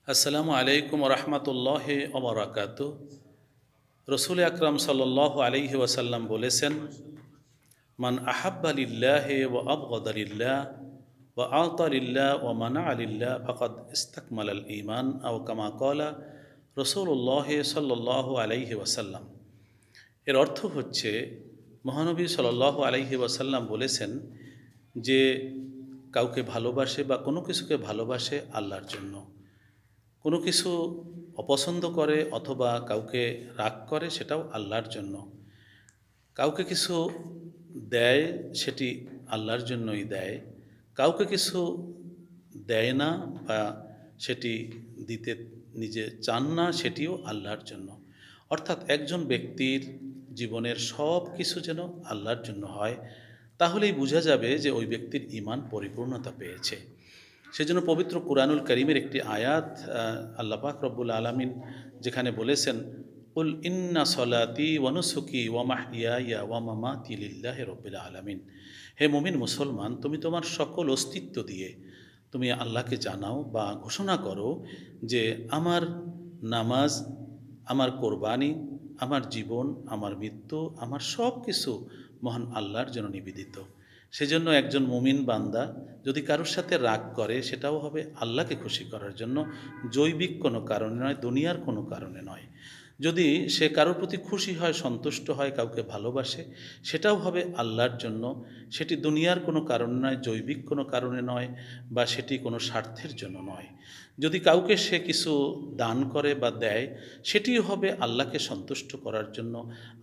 আসসালামু আলাইকুম রহমতুল্লাহ ওবরাকাত। রসুল আকরাম সাল্লাল্লাহু আলাইহি ওয়াসাল্লাম বলেছেন, মান আহাব্বা লিল্লাহ ওয়া আবগাদা লিল্লাহ ওয়া আতা লিল্লাহ ওয়া মানা লিল্লাহ ফাকাদ ইস্তাকমালাল ঈমান আও কামা ক্বালা রাসূলুল্লাহ সাল্লাল্লাহু আলাইহি ওয়াসাল্লাম। এর অর্থ হচ্ছে, মহানবী সাল্লাল্লাহু আলাইহি ওয়াসাল্লাম বলেছেন যে কাউকে ভালোবাসে বা কোনো কিছুকে ভালোবাসে আল্লাহর জন্য, কোনো কিছু অপছন্দ করে অথবা কাউকে রাগ করে সেটাও আল্লাহর জন্য, কাউকে কিছু দেয় সেটি আল্লাহর জন্যই দেয়, কাউকে কিছু দেয় না বা সেটি দিতে নিজে চান না সেটিও আল্লাহর জন্য। অর্থাৎ একজন ব্যক্তির জীবনের সব কিছু যেন আল্লাহর জন্য হয়, তাহলেই বোঝা যাবে যে ওই ব্যক্তির ঈমান পরিপূর্ণতা পেয়েছে। সেজন্য পবিত্র কুরআনুল কারীমের একটি আয়াত আল্লাহ পাক রব্বুল আলামিন যেখানে বলেছেন, কুল ইন্না সলাতি ওয়া নুসুকি ওয়া মাহইয়ায়া ওয়া মামাতি লিল্লাহি রব্বিল আলামিন। হে মুমিন মুসলমান, তুমি তোমার সকল অস্তিত্ব দিয়ে তুমি আল্লাহকে জানাও বা ঘোষণা করো যে আমার নামাজ, আমার কোরবানি, আমার জীবন, আমার মৃত্যু, আমার সব কিছু মহান আল্লাহর জন্য নিবেদিত। সেজন্য একজন মুমিন বান্দা যদি কারোর সাথে রাগ করে সেটাও হবে আল্লাহকে খুশি করার জন্য, জৈবিক কোনো কারণে নয়, দুনিয়ার কোনো কারণে নয়। যদি সে কারোর প্রতি খুশি হয়, সন্তুষ্ট হয়, কাউকে ভালোবাসে, সেটাও হবে আল্লাহর জন্য। সেটি দুনিয়ার কোনো কারণে নয়, জৈবিক কোনো কারণে নয়, বা সেটি কোনো স্বার্থের জন্য নয়। যদি কাউকে সে কিছু দান করে বা দেয়, সেটিও হবে আল্লাহকে সন্তুষ্ট করার জন্য,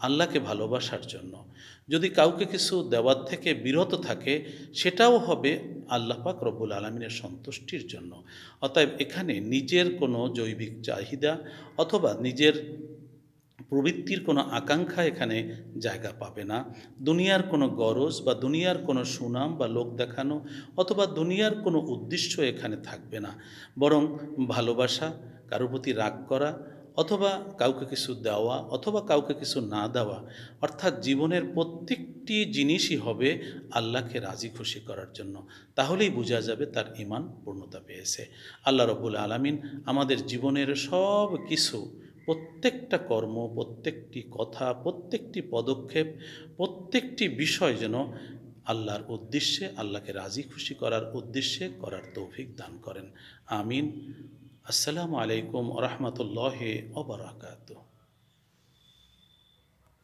আল্লাহকে ভালোবাসার জন্য। যদি কাউকে কিছু দেওয়ার থেকে বিরত থাকে, সেটাও হবে আল্লাহ পাক রব্বুল আলামিনের সন্তুষ্টির জন্য। অতএব এখানে নিজের কোনো জৈবিক চাহিদা অথবা নিজের প্রবৃত্তির কোনো আকাঙ্ক্ষা এখানে জায়গা পাবে না। দুনিয়ার কোনো গরজ বা দুনিয়ার কোনো সুনাম বা লোক দেখানো অথবা দুনিয়ার কোনো উদ্দেশ্য এখানে থাকবে না। বরং ভালোবাসা, কারোর প্রতি রাগ করা অথবা কাউকে কিছু দেওয়া অথবা কাউকে কিছু না দেওয়া, অর্থাৎ জীবনের প্রত্যেকটি জিনিসই হবে আল্লাহকে রাজি খুশি করার জন্য। তাহলেই বোঝা যাবে তার ঈমান পূর্ণতা পেয়েছে। আল্লাহ রাব্বুল আলামিন আমাদের জীবনের সব কিছু, প্রত্যেকটা কর্ম, প্রত্যেকটি কথা, প্রত্যেকটি পদক্ষেপ, প্রত্যেকটি বিষয় যেন আল্লাহর উদ্দেশ্যে, আল্লাহকে রাজি খুশি করার উদ্দেশ্যে করার তৌফিক দান করেন। আমিন। আসসালামু আলাইকুম ওয়া রাহমাতুল্লাহি ওয়া বারাকাতুহু।